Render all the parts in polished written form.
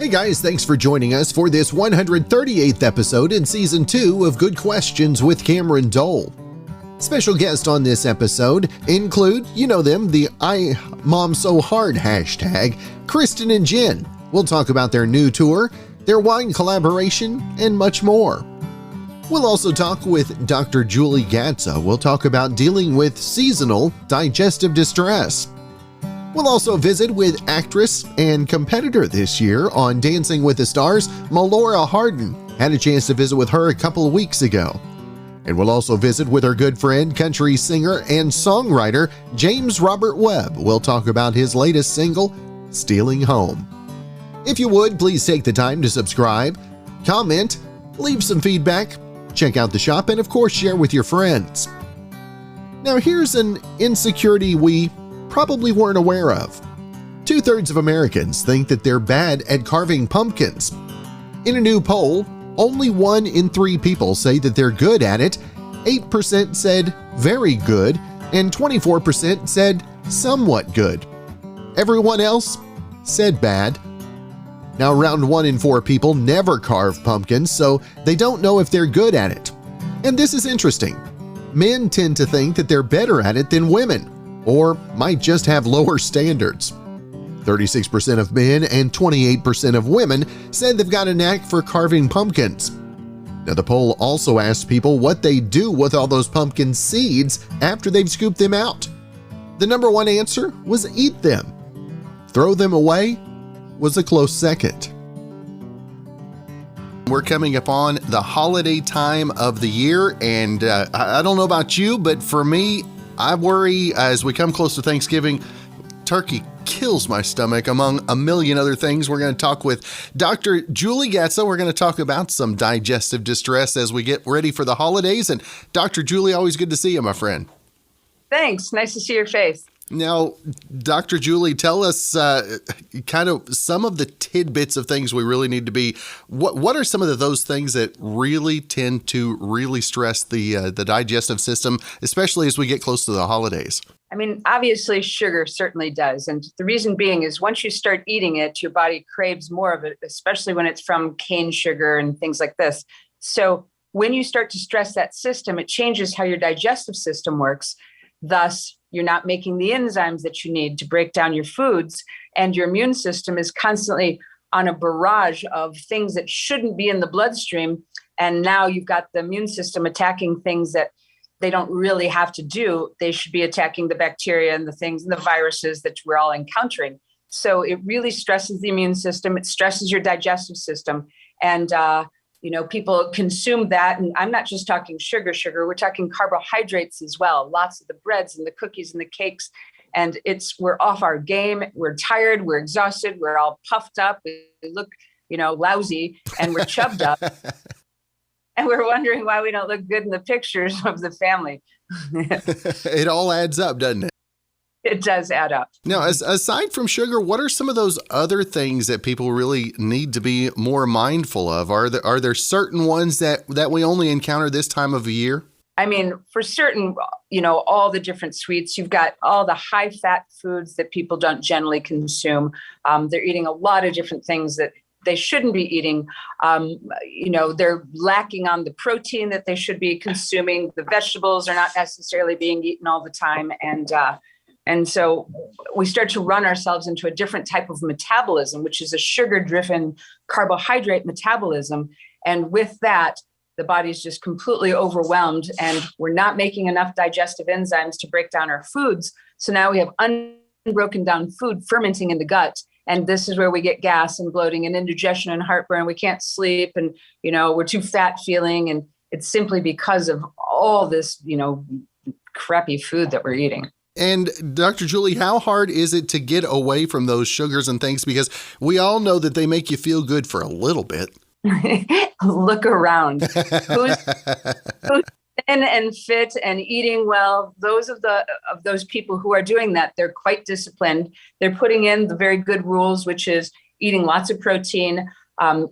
Hey guys, thanks for joining us for this 138th episode in Season 2 of Good Questions with Cameron Dole. Special guests on this episode include, you know them, the I Mom So Hard hashtag, Kristin and Jen. We'll talk about their new tour, their wine collaboration, and much more. We'll also talk with Dr. Julie Gatza. We'll talk about dealing with seasonal digestive distress. We'll also visit with actress and competitor this year on Dancing with the Stars, Melora Hardin. Had a chance to visit with her a couple of weeks ago. And we'll also visit with our good friend, country singer and songwriter, James Robert Webb. We'll talk about his latest single, Stealing Home. If you would, please take the time to subscribe, comment, leave some feedback, check out the shop, and of course, share with your friends. Now, here's an insecurity we probably weren't aware of. 2/3 of Americans think that they're bad at carving pumpkins. In a new poll, only 1 in 3 people say that they're good at it, 8% said very good, and 24% said somewhat good. Everyone else said bad. Now, around 1 in 4 people never carve pumpkins, so they don't know if they're good at it. And this is interesting. Men tend to think that they're better at it than women, or might just have lower standards. 36% of men and 28% of women said they've got a knack for carving pumpkins. Now, the poll also asked people what they do with all those pumpkin seeds after they've scooped them out. The number one answer was eat them. Throw them away was a close second. We're coming upon the holiday time of the year, and I don't know about you, but for me, I worry as we come close to Thanksgiving. Turkey kills my stomach, among a million other things. We're going to talk with Dr. Julie Gatza. We're going to talk about some digestive distress as we get ready for the holidays. And Dr. Julie, always good to see you, my friend. Thanks. Nice to see your face. Now, Dr. Julie, tell us kind of some of the tidbits of things we really need to be. What are some of those things that really tend to really stress the digestive system, especially as we get close to the holidays? I mean, obviously, sugar certainly does. And the reason being is once you start eating it, your body craves more of it, especially when it's from cane sugar and things like this. So when you start to stress that system, it changes how your digestive system works. Thus, you're not making the enzymes that you need to break down your foods, and your immune system is constantly on a barrage of things that shouldn't be in the bloodstream. And now you've got the immune system attacking things that they don't really have to do. They should be attacking the bacteria and the things and the viruses that we're all encountering. So it really stresses the immune system. It stresses your digestive system. And, people consume that. And I'm not just talking sugar. We're talking carbohydrates as well. Lots of the breads and the cookies and the cakes. And we're off our game. We're tired. We're exhausted. We're all puffed up. We look, lousy, and we're chubbed up. And we're wondering why we don't look good in the pictures of the family. It all adds up, doesn't it? It does add up. Now, aside from sugar, what are some of those other things that people really need to be more mindful of? Are there certain ones that we only encounter this time of the year? I mean, for certain, all the different sweets, you've got all the high fat foods that people don't generally consume. They're eating a lot of different things that they shouldn't be eating. They're lacking on the protein that they should be consuming. The vegetables are not necessarily being eaten all the time. And so we start to run ourselves into a different type of metabolism, which is a sugar-driven carbohydrate metabolism. And with that, the body's just completely overwhelmed, and we're not making enough digestive enzymes to break down our foods. So now we have unbroken down food fermenting in the gut. And this is where we get gas and bloating and indigestion and heartburn. We can't sleep, and, we're too fat feeling. And it's simply because of all this, crappy food that we're eating. And Dr. Julie, how hard is it to get away from those sugars and things? Because we all know that they make you feel good for a little bit. Look around. Who's thin and fit and eating well? Those of those people who are doing that, they're quite disciplined. They're putting in the very good rules, which is eating lots of protein,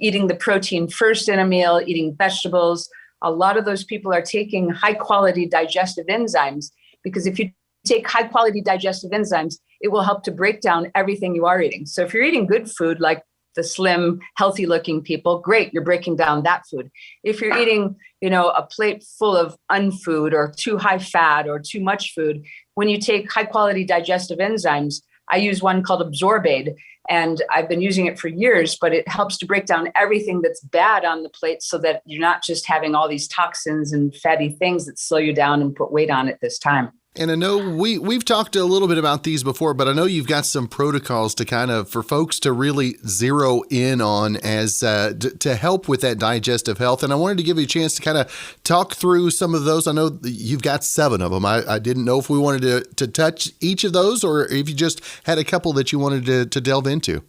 eating the protein first in a meal, eating vegetables. A lot of those people are taking high quality digestive enzymes, because if you take high quality digestive enzymes, it will help to break down everything you are eating. So if you're eating good food like the slim, healthy looking people, great, you're breaking down that food. If you're eating, a plate full of unfood or too high fat or too much food, when you take high quality digestive enzymes, I use one called Absorbaid, and I've been using it for years, but it helps to break down everything that's bad on the plate so that you're not just having all these toxins and fatty things that slow you down and put weight on at this time. And I know we've talked a little bit about these before, but I know you've got some protocols to kind of, for folks to really zero in on as to help with that digestive health. And I wanted to give you a chance to kind of talk through some of those. I know you've got 7 of them. I didn't know if we wanted to touch each of those or if you just had a couple that you wanted to delve into.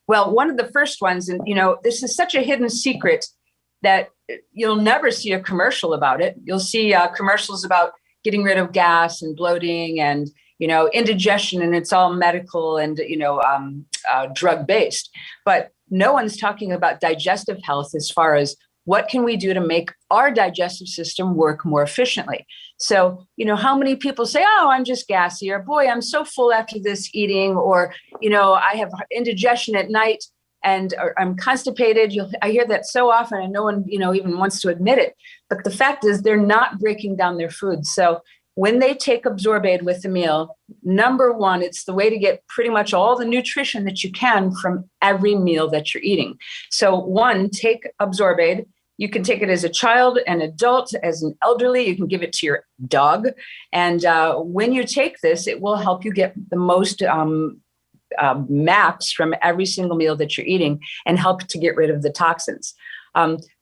Well, one of the first ones, and this is such a hidden secret that you'll never see a commercial about it. You'll see commercials about getting rid of gas and bloating and, indigestion, and it's all medical and, drug based. But no one's talking about digestive health as far as what can we do to make our digestive system work more efficiently. So, how many people say, oh, I'm just gassy, or boy, I'm so full after this eating, or, I have indigestion at night and I'm constipated. I hear that so often and no one, even wants to admit it. But the fact is they're not breaking down their food. So when they take Absorbaid with the meal, number one, it's the way to get pretty much all the nutrition that you can from every meal that you're eating. So one, take Absorbaid. You can take it as a child, an adult, as an elderly. You can give it to your dog. And when you take this, it will help you get the most max from every single meal that you're eating and help to get rid of the toxins.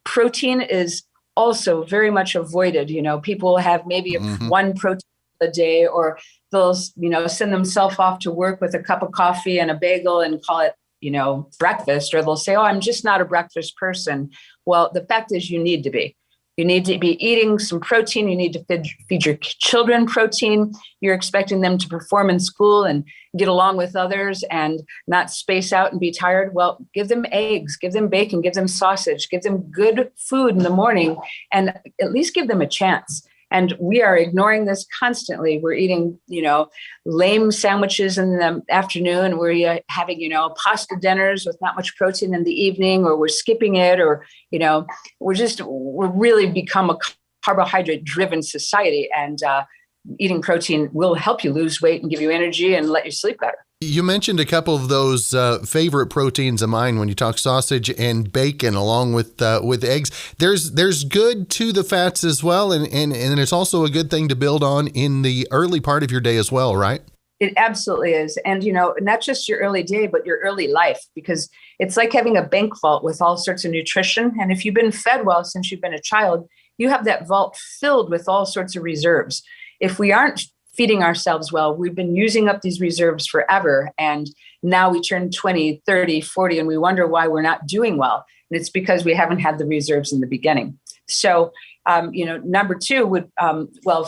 Protein is also very much avoided. People have maybe one protein a day, or they'll, send themselves off to work with a cup of coffee and a bagel and call it, breakfast, or they'll say, oh, I'm just not a breakfast person. Well, the fact is you need to be. You need to be eating some protein. You need to feed your children protein. You're expecting them to perform in school and get along with others and not space out and be tired. Well, give them eggs, give them bacon, give them sausage, give them good food in the morning, and at least give them a chance. And we are ignoring this constantly. We're eating, lame sandwiches in the afternoon. We're having, pasta dinners with not much protein in the evening, or we're skipping it, or, we're really become a carbohydrate driven society. And eating protein will help you lose weight and give you energy and let you sleep better. You mentioned a couple of those favorite proteins of mine when you talk sausage and bacon, along with eggs. There's good to the fats as well, and it's also a good thing to build on in the early part of your day as well, right? It absolutely is. And, not just your early day, but your early life, because it's like having a bank vault with all sorts of nutrition. And if you've been fed well since you've been a child, you have that vault filled with all sorts of reserves. If we aren't feeding ourselves well, we've been using up these reserves forever. And now we turn 20, 30, 40, and we wonder why we're not doing well. And it's because we haven't had the reserves in the beginning. So, number two would,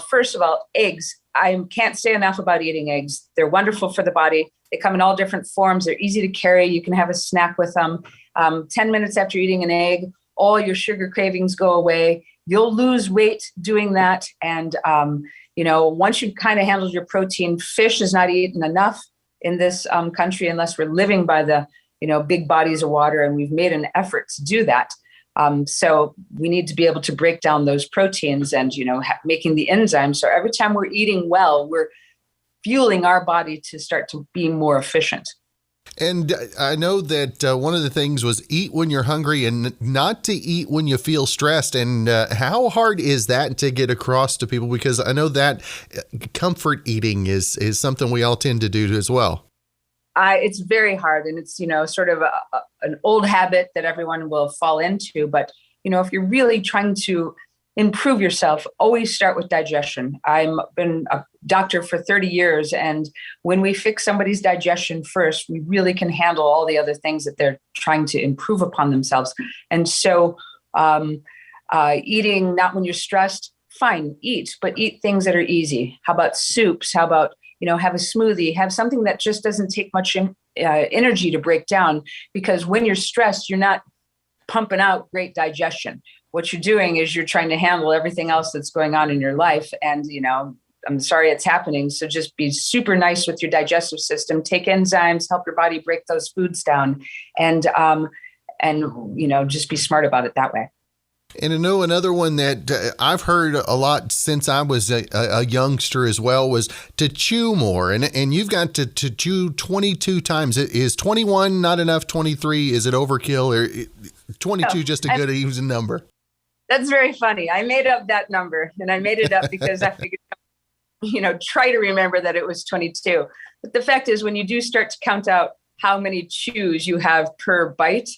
first of all, eggs. I can't say enough about eating eggs. They're wonderful for the body. They come in all different forms. They're easy to carry. You can have a snack with them. 10 minutes after eating an egg, all your sugar cravings go away. You'll lose weight doing that. And, once you've kind of handled your protein, fish is not eaten enough in this country unless we're living by the, big bodies of water. And we've made an effort to do that. So we need to be able to break down those proteins and, making the enzymes. So every time we're eating well, we're fueling our body to start to be more efficient. And I know that one of the things was eat when you're hungry and not to eat when you feel stressed. And how hard is that to get across to people? Because I know that comfort eating is something we all tend to do as well. It's very hard. And it's, sort of an old habit that everyone will fall into. But, if you're really trying to improve yourself, always start with digestion. I've been a doctor for 30 years. And when we fix somebody's digestion first, we really can handle all the other things that they're trying to improve upon themselves. And so eating, not when you're stressed, fine, eat, but eat things that are easy. How about soups? How about, have a smoothie, have something that just doesn't take much energy to break down, because when you're stressed, you're not pumping out great digestion. What you're doing is you're trying to handle everything else that's going on in your life. And, I'm sorry it's happening. So just be super nice with your digestive system, take enzymes, help your body break those foods down, and just be smart about it that way. And I know another one that I've heard a lot since I was a youngster as well was to chew more. And you've got to chew 22 times. Is 21 not enough? 23, is it overkill? Or 22 just a good even number? That's very funny. I made up that number, and I made it up because I figured, try to remember that it was 22. But the fact is, when you do start to count out how many chews you have per bite,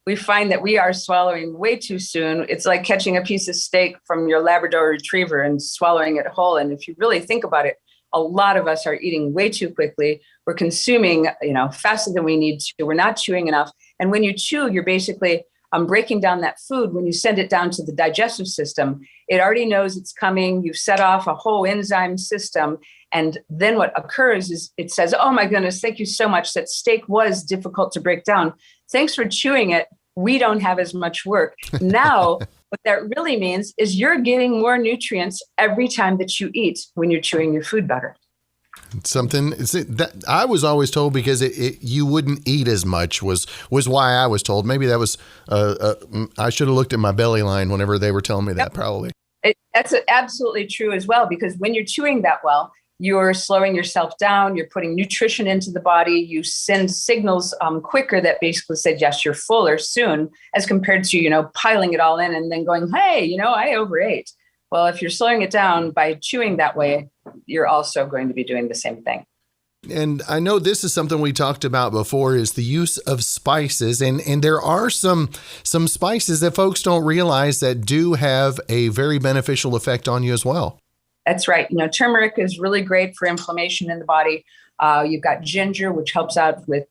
we find that we are swallowing way too soon. It's like catching a piece of steak from your Labrador retriever and swallowing it whole. And if you really think about it, a lot of us are eating way too quickly. We're consuming, faster than we need to. We're not chewing enough. And when you chew, you're basically breaking down that food. When you send it down to the digestive system, it already knows it's coming. You've set off a whole enzyme system. And then what occurs is it says, oh my goodness, thank you so much. That steak was difficult to break down. Thanks for chewing it. We don't have as much work. Now, what that really means is you're getting more nutrients every time that you eat when you're chewing your food better. Something that I was always told because you wouldn't eat as much was why I was told. Maybe that was, I should have looked at my belly line whenever they were telling me that, probably. That's absolutely true as well, because when you're chewing that well, you're slowing yourself down, you're putting nutrition into the body, you send signals quicker that basically say, yes, you're full or soon, as compared to, piling it all in and then going, hey, I overate. Well, if you're slowing it down by chewing that way, you're also going to be doing the same thing. And I know this is something we talked about before, is the use of spices. And there are some spices that folks don't realize that do have a very beneficial effect on you as well. That's right. Turmeric is really great for inflammation in the body. You've got ginger, which helps out with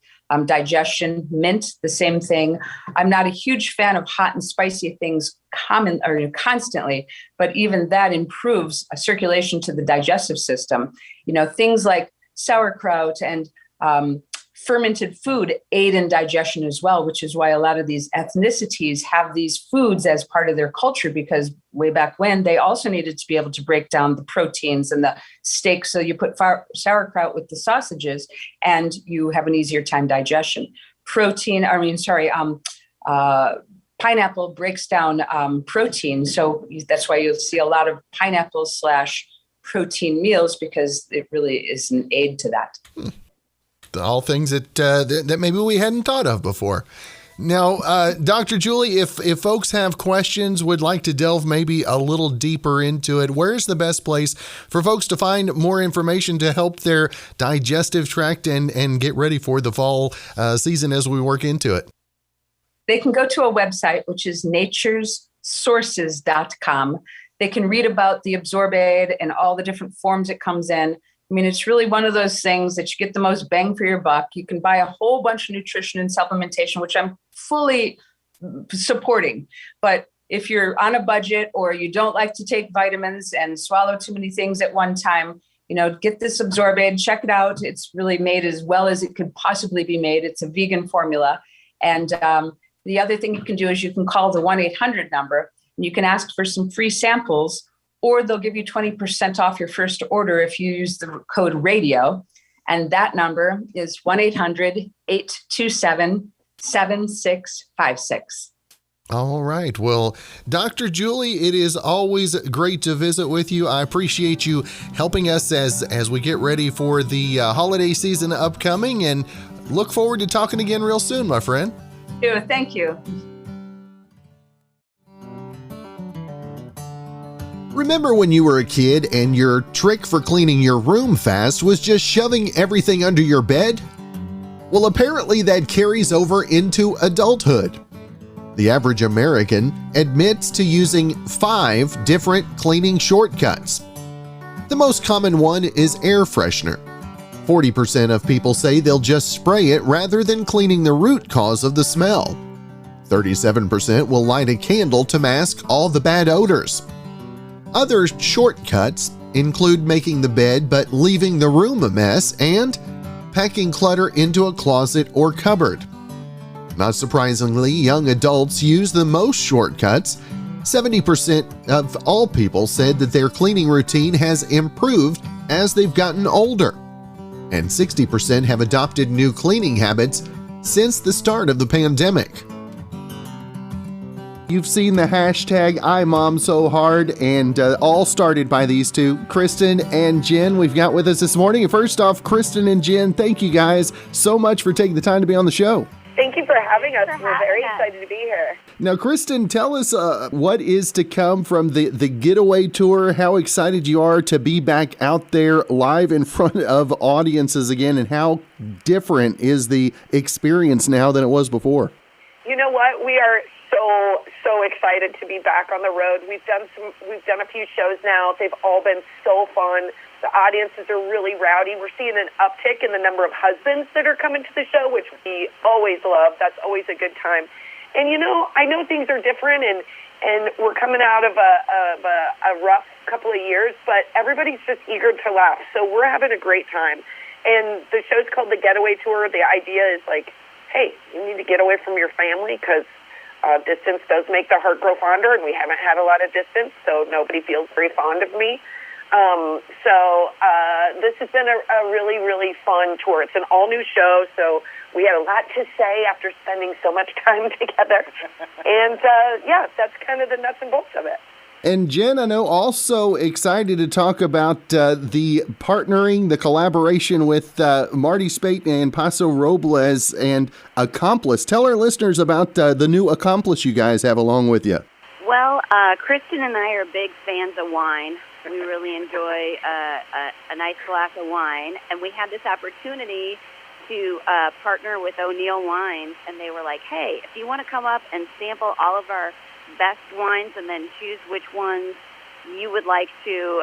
digestion. Mint, the same thing. I'm not a huge fan of hot and spicy things constantly, but even that improves circulation to the digestive system. Things like sauerkraut and fermented food aid in digestion as well, which is why a lot of these ethnicities have these foods as part of their culture, because way back when they also needed to be able to break down the proteins and the steaks. So you put sauerkraut with the sausages and you have an easier time digestion. Pineapple breaks down protein. So that's why you'll see a lot of pineapple / protein meals, because it really is an aid to that. All things that maybe we hadn't thought of before. Now, Dr. Julie, if folks have questions, would like to delve maybe a little deeper into it, where's the best place for folks to find more information to help their digestive tract and get ready for the fall season as we work into it? They can go to a website, which is naturesources.com. They can read about the Absorbaid and all the different forms it comes in. I mean, it's really one of those things that you get the most bang for your buck. You can buy a whole bunch of nutrition and supplementation, which I'm fully supporting. But if you're on a budget or you don't like to take vitamins and swallow too many things at one time, get this Absorbaid, check it out. It's really made as well as it could possibly be made. It's a vegan formula. And the other thing you can do is you can call the 1-800 number and you can ask for some free samples, or they'll give you 20% off your first order if you use the code RADIO. And that number is 1-800-827-7656. All right. Well, Dr. Julie, it is always great to visit with you. I appreciate you helping us as we get ready for the holiday season upcoming, and look forward to talking again real soon, my friend. Thank you. Remember when you were a kid and your trick for cleaning your room fast was just shoving everything under your bed? Well, apparently that carries over into adulthood. The average American admits to using 5 different cleaning shortcuts. The most common one is air freshener. 40% of people say they'll just spray it rather than cleaning the root cause of the smell. 37% will light a candle to mask all the bad odors. Other shortcuts include making the bed but leaving the room a mess and packing clutter into a closet or cupboard. Not surprisingly, young adults use the most shortcuts, 70% of all people said that their cleaning routine has improved as they've gotten older, and 60% have adopted new cleaning habits since the start of the pandemic. You've seen the hashtag #IMomSoHard, and all started by these two, Kristin and Jen, we've got with us this morning. And first off, Kristin and Jen, thank you guys so much for taking the time to be on the show. Thank you for having us. We're very excited to be here. Now, Kristin, tell us what is to come from the Getaway Tour, how excited you are to be back out there live in front of audiences again, and how different is the experience now than it was before? You know what? We are so excited to be back on the road. We've done a few shows now. They've all been so fun. The audiences are really rowdy. We're seeing an uptick in the number of husbands that are coming to the show, which we always love. That's always a good time. And I know things are different, and we're coming out of a rough couple of years, but everybody's just eager to laugh. So we're having a great time. And the show's called the Getaway Tour. The idea is like, hey, you need to get away from your family because distance does make the heart grow fonder, and we haven't had a lot of distance, so nobody feels very fond of me. This has been a really, really fun tour. It's an all-new show, so we had a lot to say after spending so much time together. And, that's kind of the nuts and bolts of it. And Jen, I know also excited to talk about the partnering, the collaboration with Marty Spate and Paso Robles and Accomplice. Tell our listeners about the new Accomplice you guys have along with you. Well, Kristin and I are big fans of wine. We really enjoy a nice glass of wine, and we had this opportunity to partner with O'Neill Wines, and they were like, hey, if you want to come up and sample all of our best wines and then choose which ones you would like to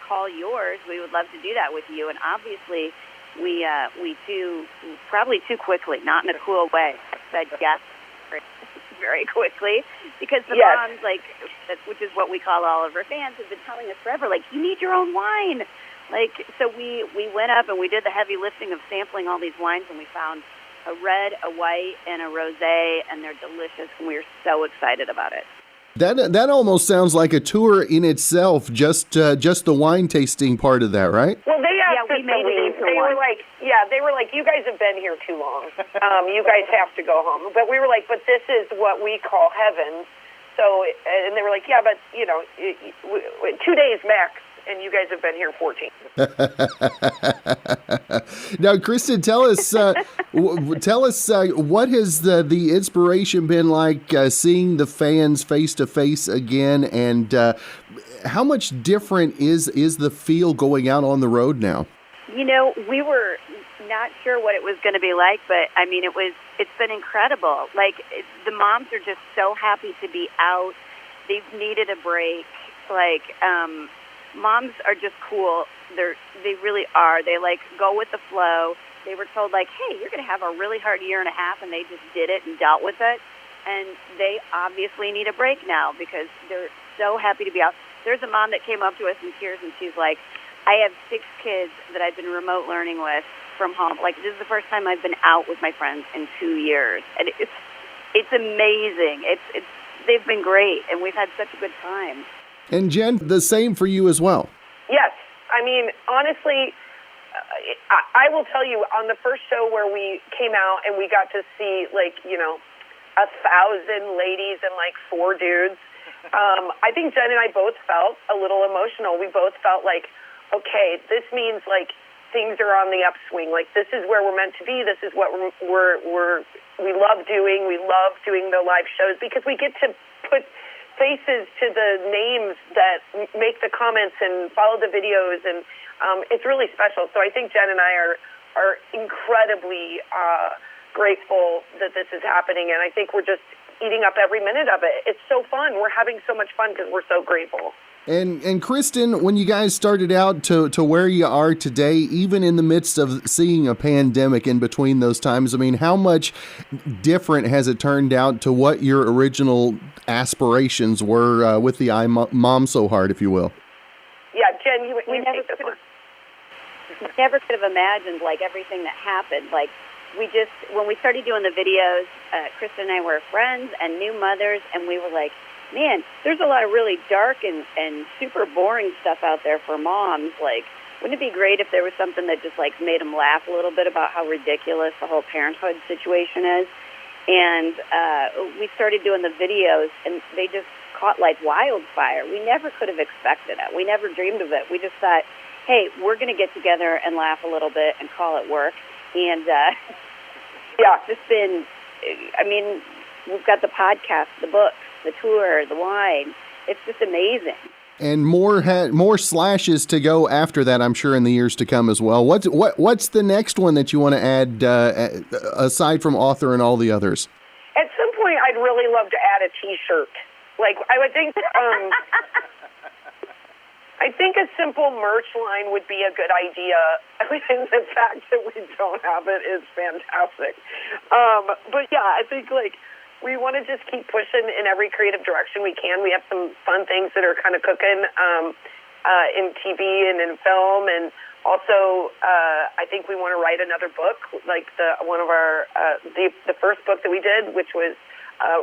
call yours, we would love to do that with you. And obviously, we probably too quickly, not in a cool way, said yes very quickly, because the moms, which is what we call all of our fans, have been telling us forever, you need your own wine. So we went up and we did the heavy lifting of sampling all these wines, and we found a red, a white, and a rosé, and they're delicious, and we're so excited about it. That almost sounds like a tour in itself, just the wine tasting part of that, right? Well, they asked we made it into they one. were like, you guys have been here too long. You guys have to go home. But we were like, but this is what we call heaven. So, and they were like, yeah, but 2 days max. And you guys have been here 14. Now, Kristin, tell us, what has the inspiration been like seeing the fans face to face again, and how much different is the feel going out on the road now? We were not sure what it was going to be like, but I mean, it's been incredible. The moms are just so happy to be out. They've needed a break. Moms are just cool. They really are. They go with the flow. They were told hey, you're going to have a really hard year and a half, and they just did it and dealt with it. And they obviously need a break now because they're so happy to be out. There's a mom that came up to us in tears, and she's like, I have 6 kids that I've been remote learning with from home. This is the first time I've been out with my friends in 2 years, and it's amazing. They've been great, and we've had such a good time. And Jen, the same for you as well. Yes. I mean, honestly, I will tell you, on the first show where we came out and we got to see 1,000 ladies and 4 dudes, I think Jen and I both felt a little emotional. We both felt okay, this means things are on the upswing. This is where we're meant to be. This is what we love doing. We love doing the live shows because we get to put faces to the names that make the comments and follow the videos, and it's really special. So I think Jen and I are incredibly grateful that this is happening, and I think we're just eating up every minute of it. It's so fun. We're having so much fun because we're so grateful. And Kristin, when you guys started out to where you are today, even in the midst of seeing a pandemic in between those times, I mean, how much different has it turned out to what your original aspirations were with the IMomSoHard, if you will? Yeah, Jen, you never take this one. Never could have imagined everything that happened. When we started doing the videos, Kristin and I were friends and new mothers, and we were like, man, there's a lot of really dark and super boring stuff out there for moms. Like, wouldn't it be great if there was something that just, like, made them laugh a little bit about how ridiculous the whole parenthood situation is? And we started doing the videos, and they just caught like wildfire. We never could have expected it. We never dreamed of it. We just thought, hey, we're going to get together and laugh a little bit and call it work. And it's just been, I mean, we've got the podcast, the books, the tour, the wine. It's just amazing. And more slashes to go after that, I'm sure, in the years to come as well. What's the next one that you want to add aside from author and all the others? At some point, I'd really love to add a T-shirt. Like, I would think, I think a simple merch line would be a good idea. I mean, the fact that we don't have it is fantastic. But yeah, I think like we want to just keep pushing in every creative direction we can. We have some fun things that are kind of cooking in TV and in film, and also I think we want to write another book, like the first book that we did, which was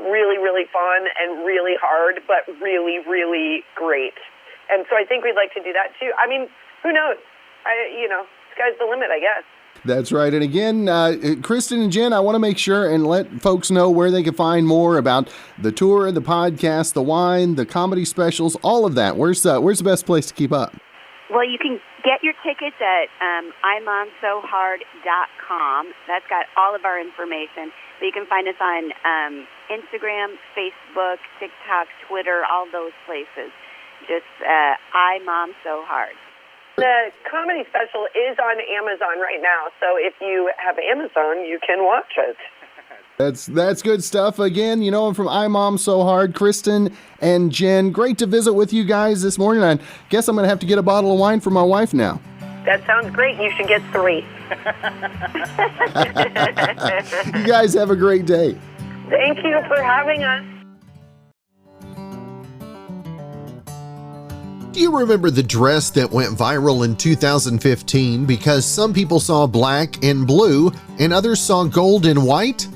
really, really fun and really hard, but really, really great. And so I think we'd like to do that too. I mean, who knows? Sky's the limit, I guess. That's right. And again, Kristin and Jen, I want to make sure and let folks know where they can find more about the tour, the podcast, the wine, the comedy specials, all of that. Where's the best place to keep up? Well, you can get your tickets at imonsohard.com. That's got all of our information. But you can find us on Instagram, Facebook, TikTok, Twitter, all those places. Just iMomSoHard. The comedy special is on Amazon right now, so if you have Amazon, you can watch it. That's good stuff. Again, I'm from iMomSoHard, Kristin and Jen. Great to visit with you guys this morning. I guess I'm going to have to get a bottle of wine for my wife now. That sounds great. You should get 3. You guys have a great day. Thank you for having us. Do you remember the dress that went viral in 2015 because some people saw black and blue and others saw gold and white?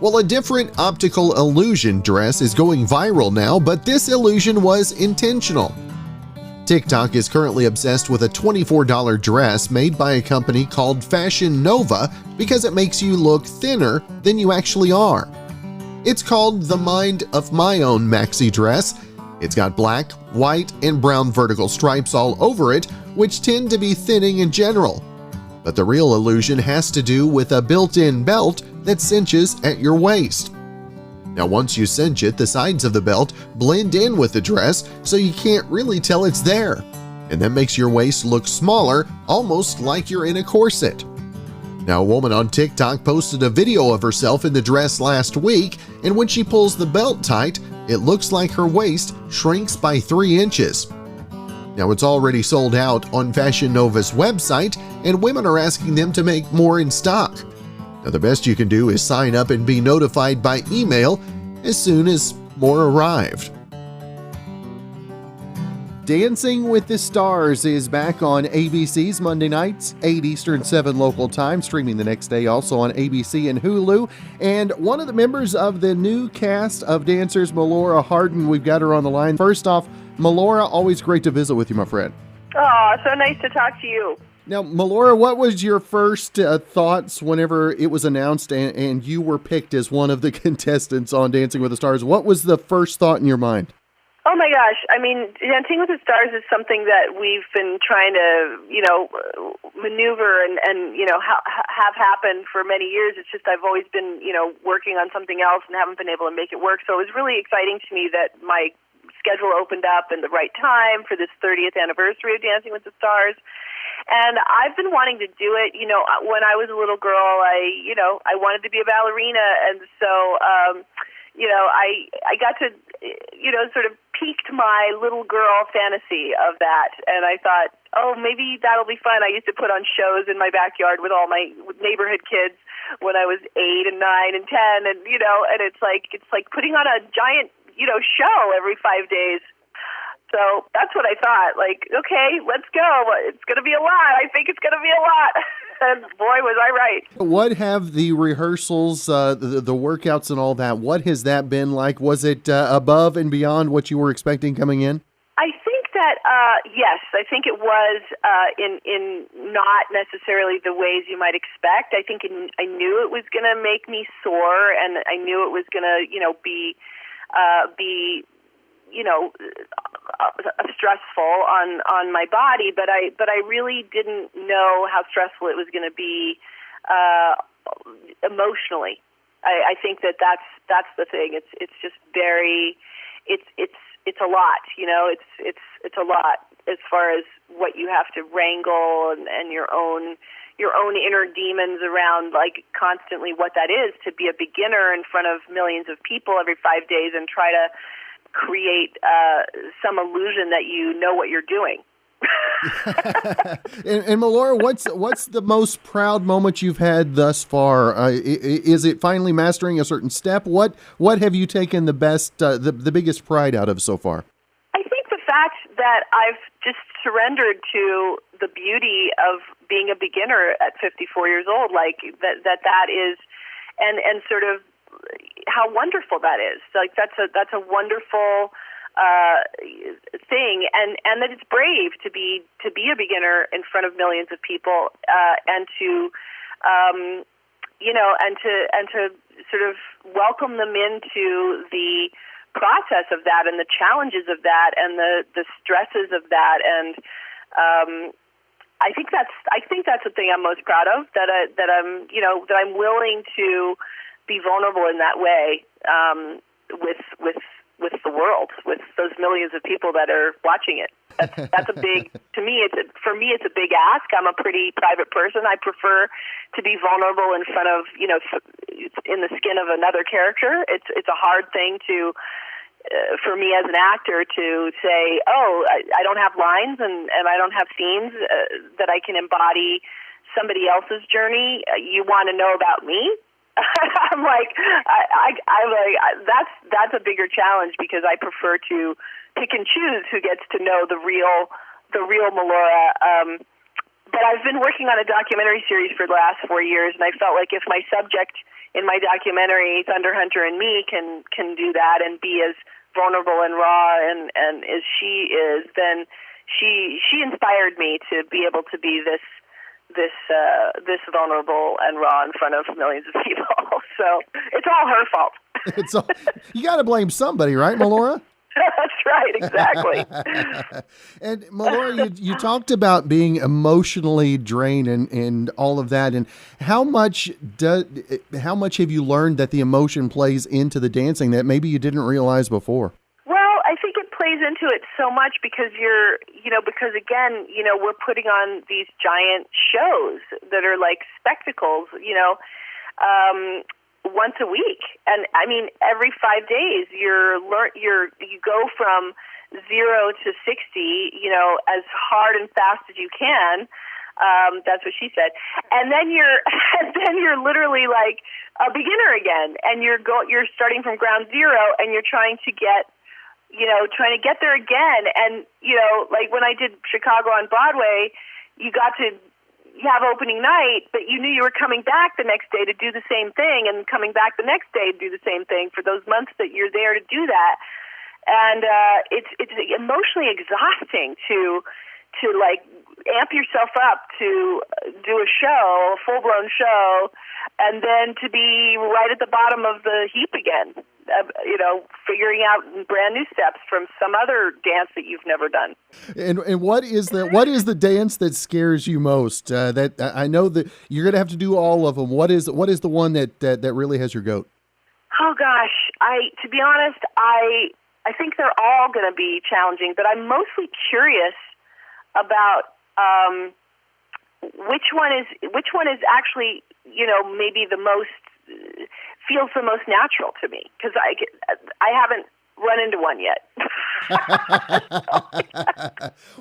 Well, a different optical illusion dress is going viral now, but this illusion was intentional. TikTok is currently obsessed with a $24 dress made by a company called Fashion Nova because it makes you look thinner than you actually are. It's called the Mind of My Own maxi dress. It's got black, white, and brown vertical stripes all over it, which tend to be thinning in general. But the real illusion has to do with a built-in belt that cinches at your waist. Now, once you cinch it, the sides of the belt blend in with the dress, so you can't really tell it's there. And that makes your waist look smaller, almost like you're in a corset. Now, a woman on TikTok posted a video of herself in the dress last week, and when she pulls the belt tight, it looks like her waist shrinks by 3 inches. Now, it's already sold out on Fashion Nova's website, and women are asking them to make more in stock. Now, the best you can do is sign up and be notified by email as soon as more arrived. Dancing with the Stars is back on ABC's Monday nights, 8 Eastern, 7 local time, streaming the next day also on ABC and Hulu. And one of the members of the new cast of dancers, Melora Hardin, we've got her on the line. First off, Melora, always great to visit with you, my friend. Oh, so nice to talk to you. Now, Melora, what was your first thoughts whenever it was announced and you were picked as one of the contestants on Dancing with the Stars? What was the first thought in your mind? Oh my gosh. I mean, Dancing with the Stars is something that we've been trying to, maneuver and have happen for many years. It's just I've always been, working on something else and haven't been able to make it work. So it was really exciting to me that my schedule opened up in the right time for this 30th anniversary of Dancing with the Stars. And I've been wanting to do it. When I was a little girl, I wanted to be a ballerina. And so, I got to, sort of piqued my little girl fantasy of that. And I thought, oh, maybe that'll be fun. I used to put on shows in my backyard with all my neighborhood kids when I was 8 and 9 and 10. And, and it's like putting on a giant, show every 5 days. So that's what I thought. Like, okay, let's go. It's going to be a lot. I think it's going to be a lot. And boy, was I right. What have the rehearsals, the workouts and all that, what has that been like? Was it above and beyond what you were expecting coming in? I think that, yes, I think it was in not necessarily the ways you might expect. I think I knew it was going to make me sore, and I knew it was going to, be stressful on my body, but I really didn't know how stressful it was going to be emotionally. I think that's the thing. It's just very it's a lot, it's a lot as far as what you have to wrangle and your own inner demons around, like, constantly what that is to be a beginner in front of millions of people every 5 days and try to create some illusion that you know what you're doing. and Melora, what's the most proud moment you've had thus far? Is it finally mastering a certain step? What have you taken the biggest pride out of so far? I think the fact that I've just surrendered to the beauty of being a beginner at 54 years old, like that is, and sort of how wonderful that is. Like that's a wonderful thing, and that it's brave to be a beginner in front of millions of people, and to and to sort of welcome them into the process of that and the challenges of that and the stresses of that, and I think that's the thing I'm most proud of, that I'm willing to be vulnerable in that way with the world, with those millions of people that are watching it. That's a big, to me, it's a big ask. I'm a pretty private person. I prefer to be vulnerable in front of, in the skin of another character. It's a hard thing to, for me as an actor, to say, oh, I don't have lines and I don't have scenes that I can embody somebody else's journey. You want to know about me? I'm like, that's a bigger challenge, because I prefer to pick and choose who gets to know the real Melora. But I've been working on a documentary series for the last 4 years, and I felt like if my subject in my documentary, Thunder Hunter and me, can do that and be as vulnerable and raw and as she is, then she inspired me to be able to be this vulnerable and raw in front of millions of people. So it's all her fault. You got to blame somebody, right, Melora? That's right, exactly. And Melora, you talked about being emotionally drained and all of that. And how much have you learned that the emotion plays into the dancing that maybe you didn't realize before? Well, I think it plays into it so much because because again, we're putting on these giant shows that are like spectacles, once a week. And I mean, every 5 days you go from 0 to 60, as hard and fast as you can. That's what she said. And then you're literally like a beginner again, and you're starting from ground zero, and you're trying to get there again. And, like when I did Chicago on Broadway, you got to have opening night, but you knew you were coming back the next day to do the same thing, and coming back the next day to do the same thing for those months that you're there to do that. And it's emotionally exhausting to like amp yourself up to do a show, a full-blown show, and then to be right at the bottom of the heap again, figuring out brand new steps from some other dance that you've never done. And what is the dance that scares you most? That I know that you're going to have to do all of them. What is the one that really has your goat? Oh gosh, to be honest, I think they're all going to be challenging, but I'm mostly curious about which one is actually maybe the most feels the most natural to me, because I haven't run into one yet.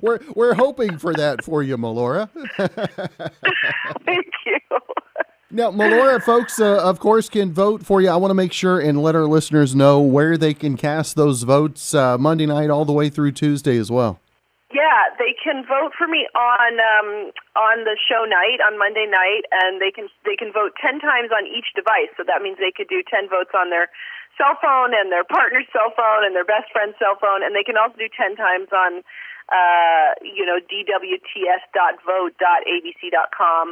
We're hoping for that for you, Melora. Thank you. Now, Melora, folks, of course, can vote for you. I want to make sure and let our listeners know where they can cast those votes Monday night all the way through Tuesday as well. Yeah, they can vote for me on the show night, on Monday night, and they can vote 10 times on each device. So that means they could do 10 votes on their cell phone and their partner's cell phone and their best friend's cell phone, and they can also do 10 times on DWTS.vote.abc.com.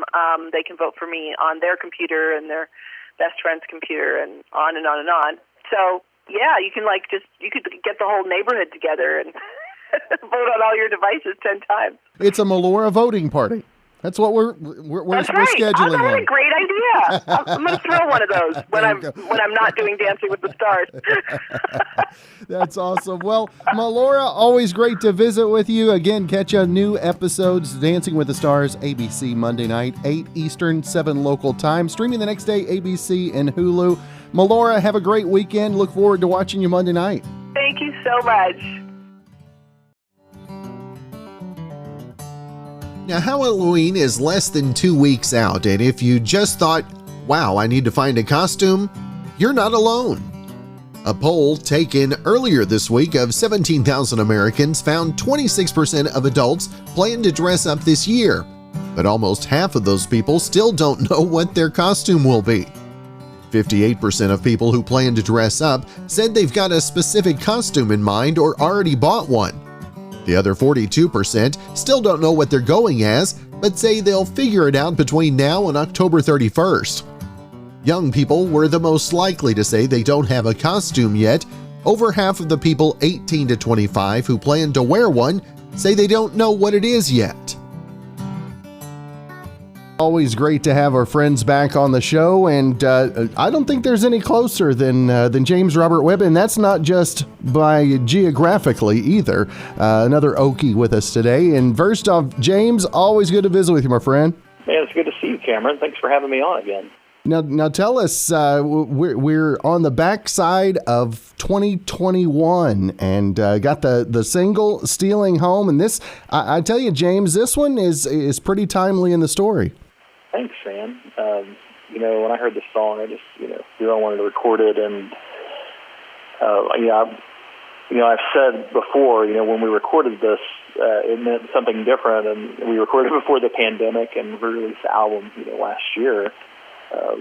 They can vote for me on their computer and their best friend's computer, and on and on and on. So yeah, you could get the whole neighborhood together and vote on all your devices 10 times. It's a Melora voting party. That's what we're That's right. scheduling. That's a great idea. I'm going to throw one of those when I'm not doing Dancing with the Stars. That's awesome. Well, Melora, always great to visit with you. Again, catch new episodes, Dancing with the Stars, ABC Monday night, 8 Eastern, 7 local time. Streaming the next day, ABC and Hulu. Melora, have a great weekend. Look forward to watching you Monday night. Thank you so much. Now, Halloween is less than 2 weeks out, and if you just thought, wow, I need to find a costume, you're not alone. A poll taken earlier this week of 17,000 Americans found 26% of adults plan to dress up this year, but almost half of those people still don't know what their costume will be. 58% of people who plan to dress up said they've got a specific costume in mind or already bought one. The other 42% still don't know what they're going as, but say they'll figure it out between now and October 31st. Young people were the most likely to say they don't have a costume yet. Over half of the people 18 to 25 who plan to wear one say they don't know what it is yet. Always great to have our friends back on the show, and I don't think there's any closer than James Robert Webb, and that's not just by geographically either. Another Okie with us today. And first off, James, always good to visit with you, my friend. Man, it's good to see you, Cameron. Thanks for having me on again. Now tell us, we're on the backside of 2021 and got the single "Stealing Home," and this, I tell you, James, this one is pretty timely in the story. Thanks, man. When I heard the song, I just, I wanted to record it, and I've said before, when we recorded this, it meant something different, and we recorded before the pandemic and released the album, last year.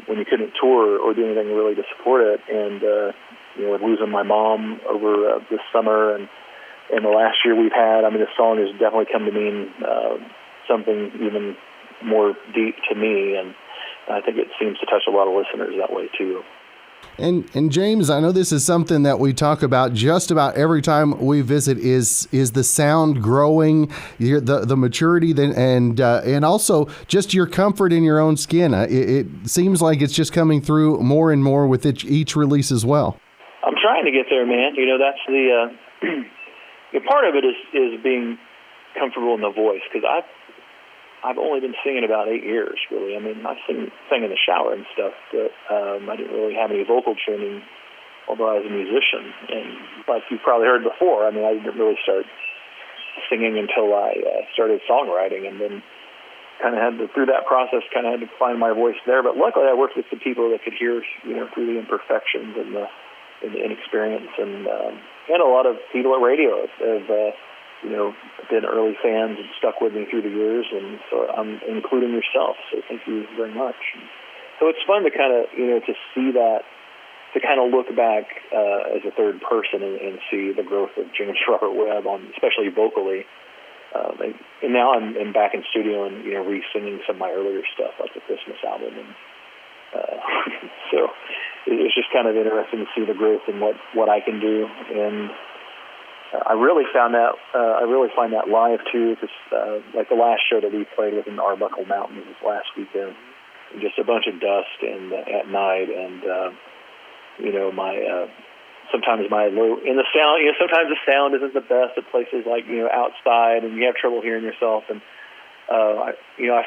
When you couldn't tour or do anything really to support it, and with losing my mom over this summer and the last year we've had, this song has definitely come to mean something even more deep to me, and I think it seems to touch a lot of listeners that way too. And James, I know this is something that we talk about just about every time we visit is the sound growing, the maturity, and also just your comfort in your own skin. It seems like it's just coming through more and more with each release as well. I'm trying to get there, man. That's the part of it is being comfortable in the voice, because I've only been singing about 8 years, really. I sang in the shower and stuff, but I didn't really have any vocal training, although I was a musician. And like you've probably heard before, I didn't really start singing until I started songwriting, and then through that process, had to find my voice there. But luckily, I worked with the people that could hear, through the imperfections and the inexperience, and a lot of people at radio have been early fans and stuck with me through the years, and so I'm including yourself. So thank you very much. So it's fun to to see that, to look back as a third person and see the growth of James Robert Webb, especially vocally. And now I'm back in studio and re-singing some of my earlier stuff, like the Christmas album, and so it's just kind of interesting to see the growth in what I can do. And I really find that live too, because like the last show that we played with in Arbuckle Mountains last weekend, just a bunch of dust and at night, and sometimes my low in the sound. Sometimes the sound isn't the best at places like outside, and you have trouble hearing yourself. And I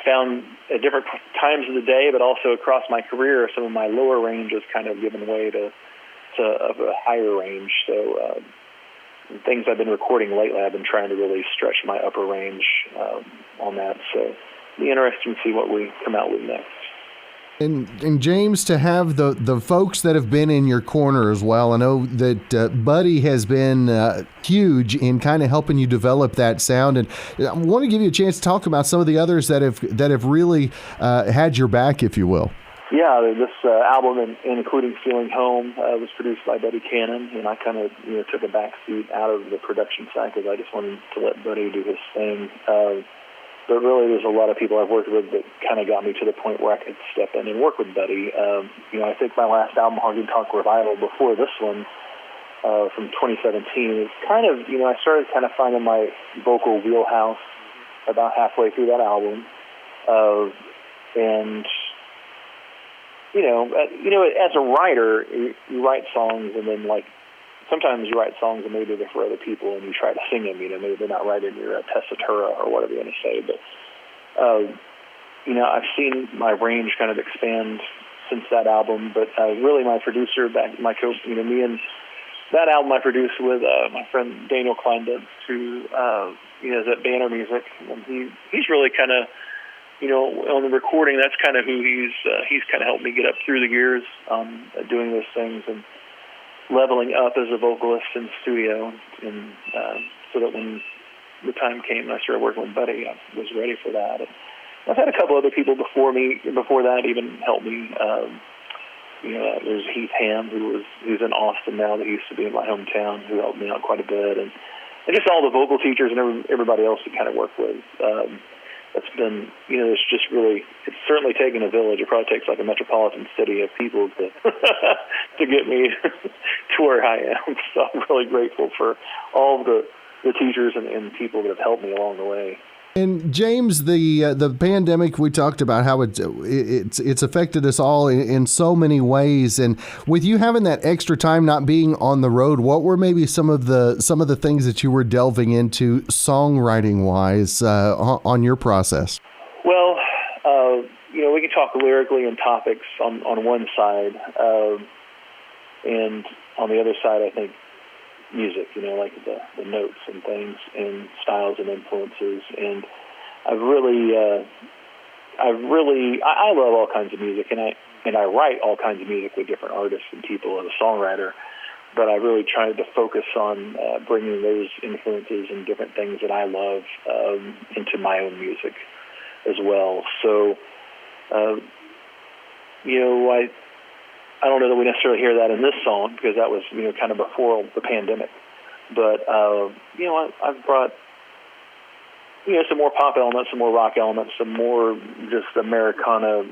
found at different times of the day, but also across my career, some of my lower range has kind of given way to a higher range. So. Things I've been recording lately, I've been trying to really stretch my upper range on that. So it'll be interesting to see what we come out with next. And James, to have the folks that have been in your corner as well, I know that Buddy has been huge in kind of helping you develop that sound, and I want to give you a chance to talk about some of the others that have really had your back, if you will. Yeah, this album, including Feeling Home, was produced by Buddy Cannon, and I kind of took a back seat out of the production side because I just wanted to let Buddy do his thing. But really, there's a lot of people I've worked with that kind of got me to the point where I could step in and work with Buddy. I think my last album, Honky Tonk Revival, before this one, from 2017, is kind of, I started kind of finding my vocal wheelhouse about halfway through that album. As a writer, you write songs and then, sometimes you write songs and maybe they're for other people and you try to sing them, maybe they're not right in your tessitura or whatever you want to say. But, I've seen my range kind of expand since that album. But really my producer, me and that album I produced with my friend Daniel Kleindentz, who is at Banner Music. And he's really kind of, on the recording, that's kind of who he's kind of helped me get up through the years doing those things and leveling up as a vocalist in the studio, and so that when the time came and I started working with Buddy, I was ready for that. And I've had a couple other people before that even help me. There's Heath Ham, who's in Austin now, that used to be in my hometown, who helped me out quite a bit, and just all the vocal teachers and everybody else who kind of work with. It's been, it's certainly taken a village. It probably takes like a metropolitan city of people to to get me to where I am. So I'm really grateful for all of the teachers and people that have helped me along the way. And James, the pandemic, we talked about how it's affected us all in so many ways. And with you having that extra time not being on the road, what were maybe some of the things that you were delving into songwriting wise on your process? Well, we can talk lyrically and topics on one side, and on the other side, I think music, like the notes and things and styles and influences. And I love all kinds of music, and I write all kinds of music with different artists and people as a songwriter, but I really tried to focus on bringing those influences and different things that I love into my own music as well. So, I don't know that we necessarily hear that in this song because that was, kind of before the pandemic. But, I've brought, some more pop elements, some more rock elements, some more just Americana,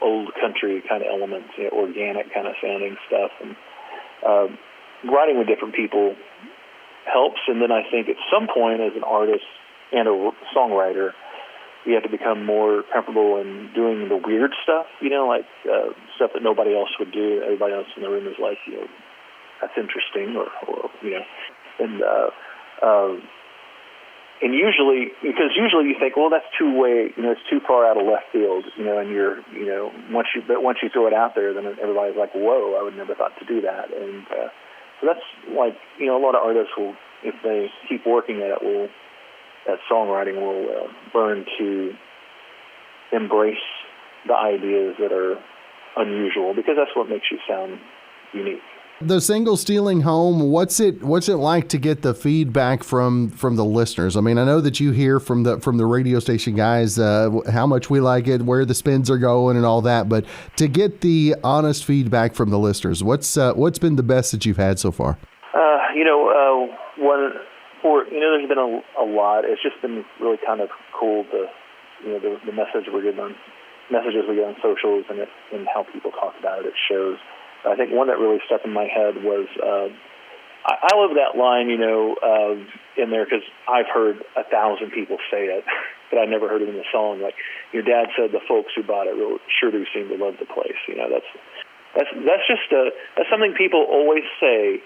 old country kind of elements, organic kind of sounding stuff. And writing with different people helps. And then I think at some point as an artist and a songwriter, you have to become more comfortable in doing the weird stuff, stuff that nobody else would do. Everybody else in the room is like, that's interesting, or and usually you think, well, that's it's too far out of left field, and you're, once you throw it out there, then everybody's like, whoa, I would never thought to do that. And so that's like, a lot of artists will, if they keep working at it, that songwriting will learn to embrace the ideas that are unusual, because that's what makes you sound unique. The single "Stealing Home," what's it like to get the feedback from the listeners? I mean, I know that you hear from the radio station guys how much we like it, where the spins are going, and all that. But to get the honest feedback from the listeners, what's been the best that you've had so far? There's been a lot. It's just been really kind of cool to, the messages we get on socials and how people talk about it at shows. I think one that really stuck in my head was, I love that line, in there, because I've heard 1,000 people say it, but I never heard it in the song. Like, your dad said the folks who bought it sure do seem to love the place. That's something people always say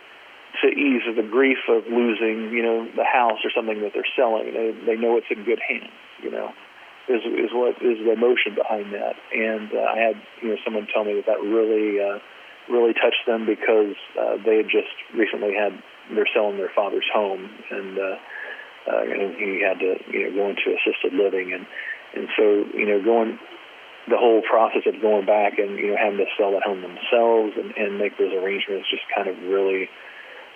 to ease the grief of losing, the house or something that they're selling. They know it's in good hands, is what is the emotion behind that. And I had, someone tell me that really touched them because they had just recently they're selling their father's home, and he had to, go into assisted living. And so, the whole process of going back and, having to sell at home themselves and make those arrangements just kind of really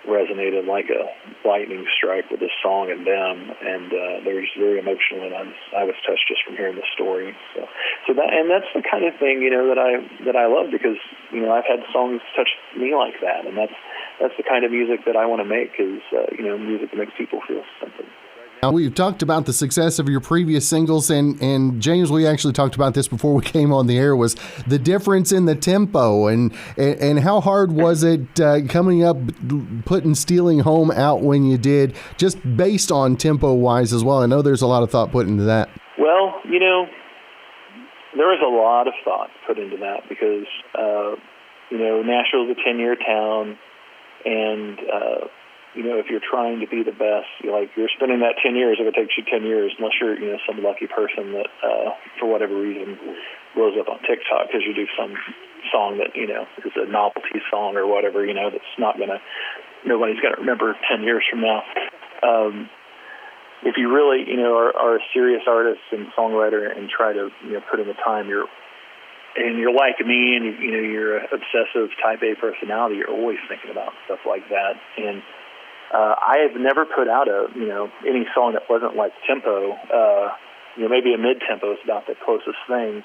resonated like a lightning strike with this song and them, and they were just very emotional, and I was touched just from hearing the story. So that's the kind of thing that I love, because I've had songs touch me like that, and that's the kind of music that I want to make, is music that makes people feel something. Now, we've talked about the success of your previous singles, and James, we actually talked about this before we came on the air, was the difference in the tempo, and how hard was it coming up, putting Stealing Home out when you did, just based on tempo-wise as well? I know there's a lot of thought put into that. Well, there was a lot of thought put into that, because, Nashville's a 10-year town, and if you're trying to be the best, you're spending that 10 years, if it takes you 10 years, unless you're, some lucky person that, for whatever reason, blows up on TikTok because you do some song that, is a novelty song or whatever, that's nobody's going to remember 10 years from now. If you really, are a serious artist and songwriter and try to, put in the time, you're like me, and, you're an obsessive type A personality, you're always thinking about stuff like that. And I have never put out any song that wasn't like tempo. Maybe a mid-tempo is about the closest thing,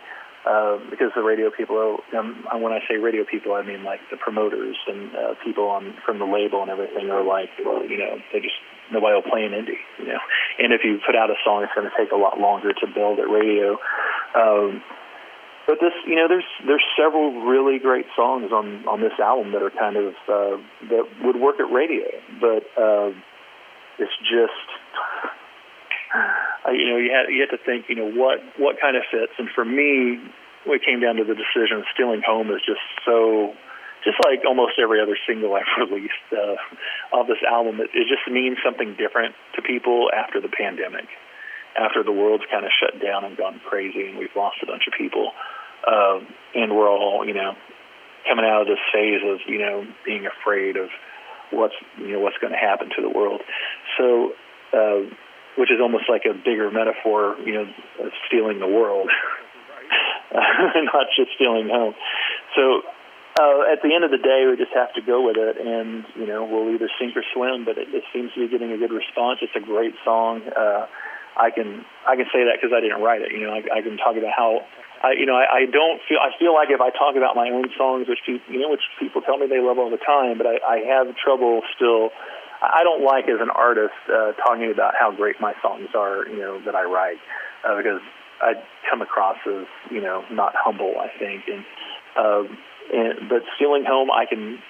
because the radio people, when I say radio people, I mean like the promoters and people from the label and everything are like, well, nobody will play an indie, And if you put out a song, it's going to take a lot longer to build at radio. But this, there's several really great songs on this album that are kind of that would work at radio, but it's just you have to think what kind of fits. And for me, when it came down to the decision, Stealing Home is just like almost every other single I've released of this album. It just means something different to people after the pandemic. After the world's kind of shut down and gone crazy, and we've lost a bunch of people, and we're all, coming out of this phase of, being afraid of what's going to happen to the world. So, which is almost like a bigger metaphor, of stealing the world, not just stealing home. So, at the end of the day, we just have to go with it, and we'll either sink or swim. But it seems to be getting a good response. It's a great song. I can say that because I didn't write it. I can talk about how I feel like if I talk about my own songs, which people tell me they love all the time, but I have trouble still. I don't like as an artist talking about how great my songs are, that I write, because I come across as not humble, I think. But Stealing Home, I can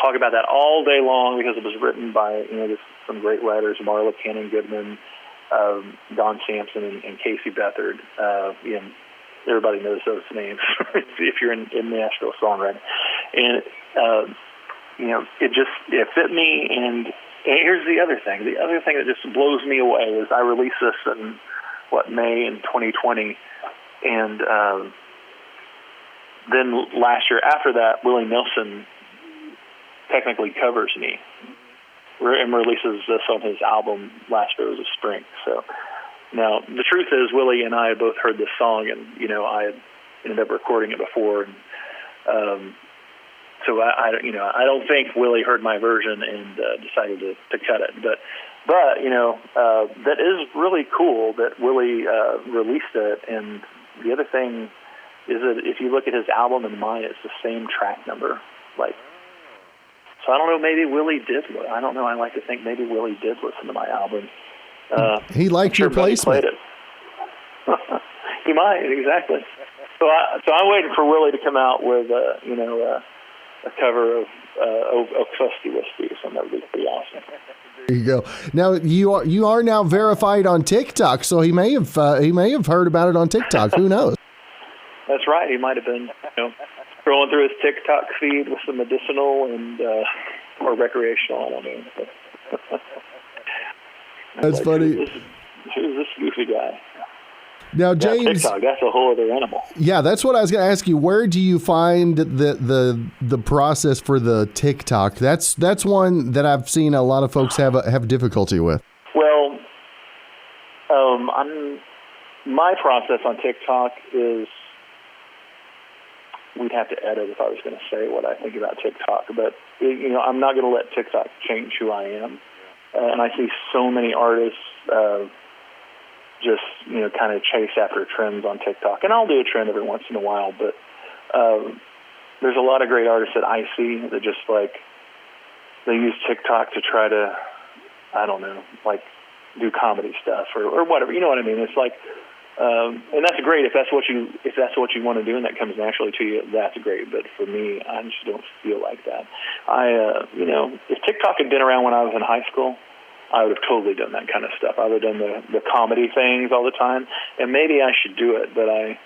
talk about that all day long because it was written by some great writers, Marla Cannon Goodman, Don Sampson, and Casey Beathard. Everybody knows those names if you're in Nashville songwriting. And it fit me. And here's the other thing. The other thing that just blows me away is I released this in May in 2020, and then last year after that, Willie Nelson technically covers me and releases this on his album Last Rose of Spring. So now the truth is, Willie and I had both heard this song, and I had ended up recording it before, and so I don't think Willie heard my version and decided to cut it. But that is really cool that Willie released it. And the other thing is that if you look at his album and mine, it's the same track number. So I don't know, maybe Willie did. I don't know. I like to think maybe Willie did listen to my album. He liked your placement. He might, exactly. So I'm waiting for Willie to come out with a cover of Fusty Whiskey, so that would be pretty awesome. There you go. Now you are now verified on TikTok, so he may have heard about it on TikTok. Who knows? That's right. He might have been scrolling through his TikTok feed with some medicinal and or recreational. I don't know. That's funny. Who's this goofy guy? Now, James, TikTok, that's a whole other animal. Yeah, that's what I was going to ask you. Where do you find the process for the TikTok? That's one that I've seen a lot of folks have difficulty with. Well, my process on TikTok is you'd have to edit if I was going to say what I think about TikTok. But, I'm not going to let TikTok change who I am. And I see so many artists just, kind of chase after trends on TikTok. And I'll do a trend every once in a while, but there's a lot of great artists that I see that just, they use TikTok to try to, I don't know, do comedy stuff or whatever. You know what I mean? It's and that's great if that's what you want to do and that comes naturally to you. That's great. But for me, I just don't feel like that. If TikTok had been around when I was in high school, I would have totally done that kind of stuff. I would have done the comedy things all the time, and maybe I should do it. But I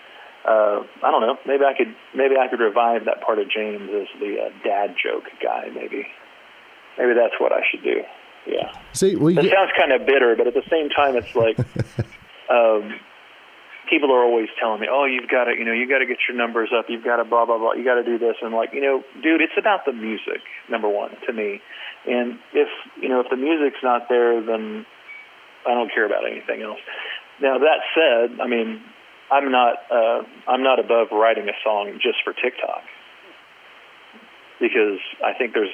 don't know. Maybe I could revive that part of James as the dad joke guy. Maybe that's what I should do. Yeah. See, it sounds kind of bitter, but at the same time, it's like people are always telling me, "Oh, you've got to, you got to get your numbers up. You've got to blah blah blah. You got to do this." And dude, it's about the music, number one, to me. And if the music's not there, then I don't care about anything else. Now that said, I mean, I'm not above writing a song just for TikTok, because I think there's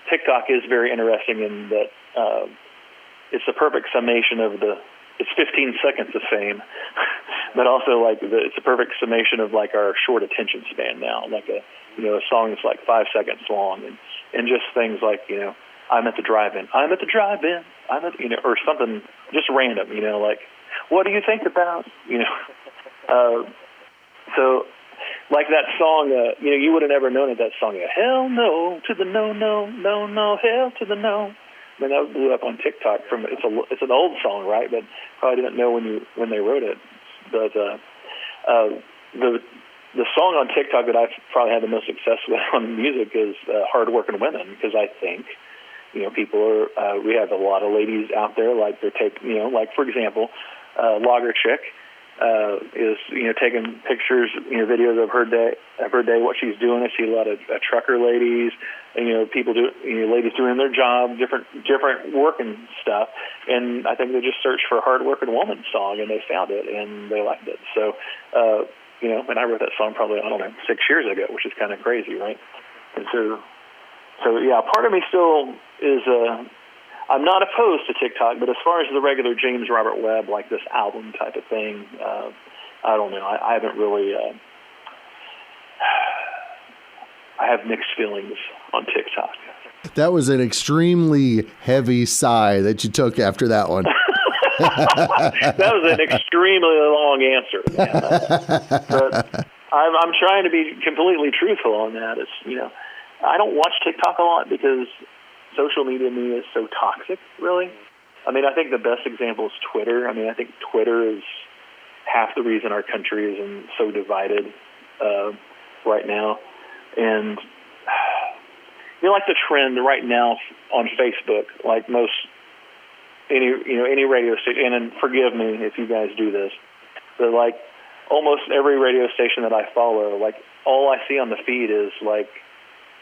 TikTok is very interesting in that it's the perfect summation of it's 15 seconds of fame, but also it's a perfect summation of our short attention span now. A song that's 5 seconds long, and just things I'm at the drive-in, or something just random, what do you think about, so that song, you would have never known it, that song, hell no to the no, no, no, no, hell to the no. I mean, that blew up on TikTok. It's an old song, right? But probably didn't know when they wrote it. But the song on TikTok that I've probably had the most success with on music is "Hard Working Women," because I think people are. We have a lot of ladies out there for example, Logger Chick is taking pictures, videos of her day, what she's doing. I see a lot of trucker ladies, and people ladies doing their job, different working stuff. And I think they just searched for a hard working woman song, and they found it, and they liked it. So, and I wrote that song probably 6 years ago, which is kind of crazy, right? And so yeah, part of me still is. I'm not opposed to TikTok, but as far as the regular James Robert Webb, this album type of thing, I don't know. I haven't really. I have mixed feelings on TikTok. That was an extremely heavy sigh that you took after that one. That was an extremely long answer. But I'm trying to be completely truthful on that. It's I don't watch TikTok a lot because social media to me is so toxic, really. I mean, I think the best example is Twitter. I mean, I think Twitter is half the reason our country is so divided right now. And the trend right now on Facebook, any radio station, and forgive me if you guys do this, but almost every radio station that I follow, all I see on the feed is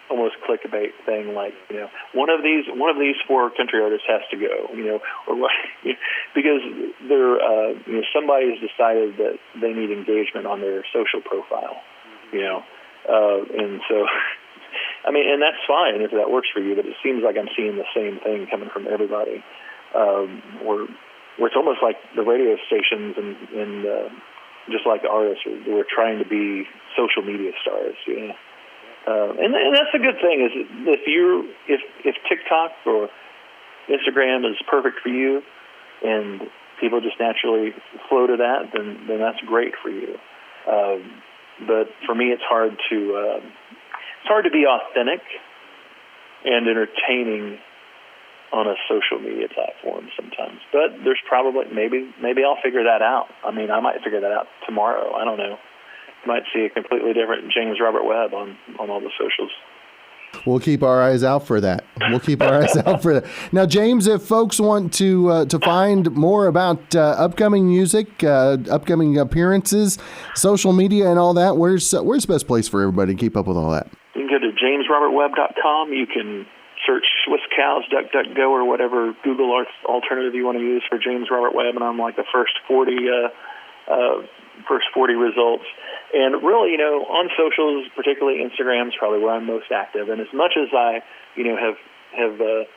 almost clickbait thing, one of these 4 country artists has to go, or because they're somebody's decided that they need engagement on their social profile, and so I mean, and that's fine if that works for you, but it seems like I'm seeing the same thing coming from everybody, where it's almost like the radio stations and just like the artists, we're trying to be social media stars, and that's a good thing. Is if TikTok or Instagram is perfect for you, and people just naturally flow to that, then that's great for you. But for me, it's hard to be authentic and entertaining on a social media platform sometimes. But there's probably maybe I'll figure that out. I mean, I might figure that out tomorrow. I don't know. Might see a completely different James Robert Webb on all the socials. We'll keep our eyes out for that. Now, James, if folks want to find more about upcoming music, upcoming appearances, social media, and all that, where's the best place for everybody to keep up with all that? You can go to jamesrobertwebb.com. You can search Swiss Cows, DuckDuckGo, or whatever Google alternative you want to use for James Robert Webb, and I'm the first 40 first 40 results. And really, on socials, particularly Instagram is probably where I'm most active. And as much as I, have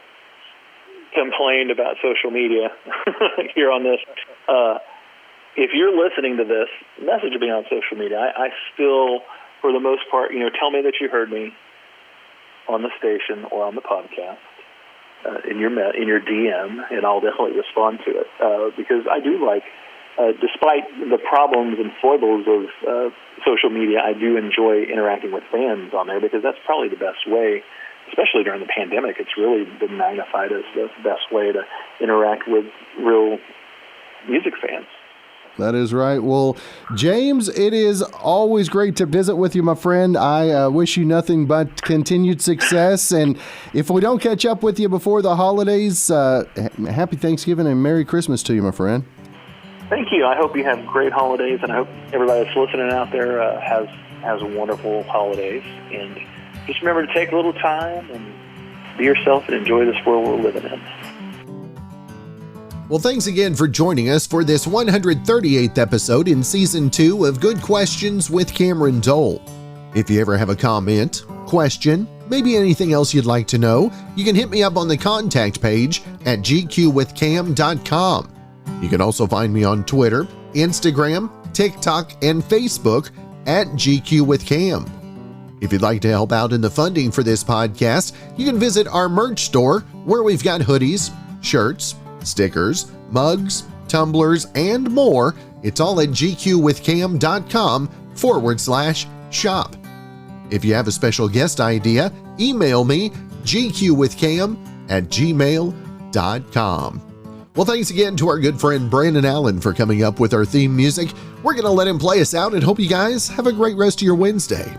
complained about social media here on this, if you're listening to this, message me on social media. I still, for the most part, tell me that you heard me on the station or on the podcast in your DM, and I'll definitely respond to it because I do like, despite the problems and foibles of social media, I do enjoy interacting with fans on there because that's probably the best way, especially during the pandemic. It's really been magnified as the best way to interact with real music fans. That is right. Well, James, it is always great to visit with you, my friend. I wish you nothing but continued success. And if we don't catch up with you before the holidays, happy Thanksgiving and Merry Christmas to you, my friend. Thank you. I hope you have great holidays, and I hope everybody that's listening out there has wonderful holidays. And just remember to take a little time and be yourself and enjoy this world we're living in. Well, thanks again for joining us for this 138th episode in Season 2 of Good Questions with Cameron Dole. If you ever have a comment, question, maybe anything else you'd like to know, you can hit me up on the contact page at gqwithcam.com. You can also find me on Twitter, Instagram, TikTok, and Facebook at GQWithCam. If you'd like to help out in the funding for this podcast, you can visit our merch store where we've got hoodies, shirts, stickers, mugs, tumblers, and more. It's all at gqwithcam.com/shop. If you have a special guest idea, email me gqwithcam@gmail.com. Well, thanks again to our good friend Brandon Allen for coming up with our theme music. We're going to let him play us out and hope you guys have a great rest of your Wednesday.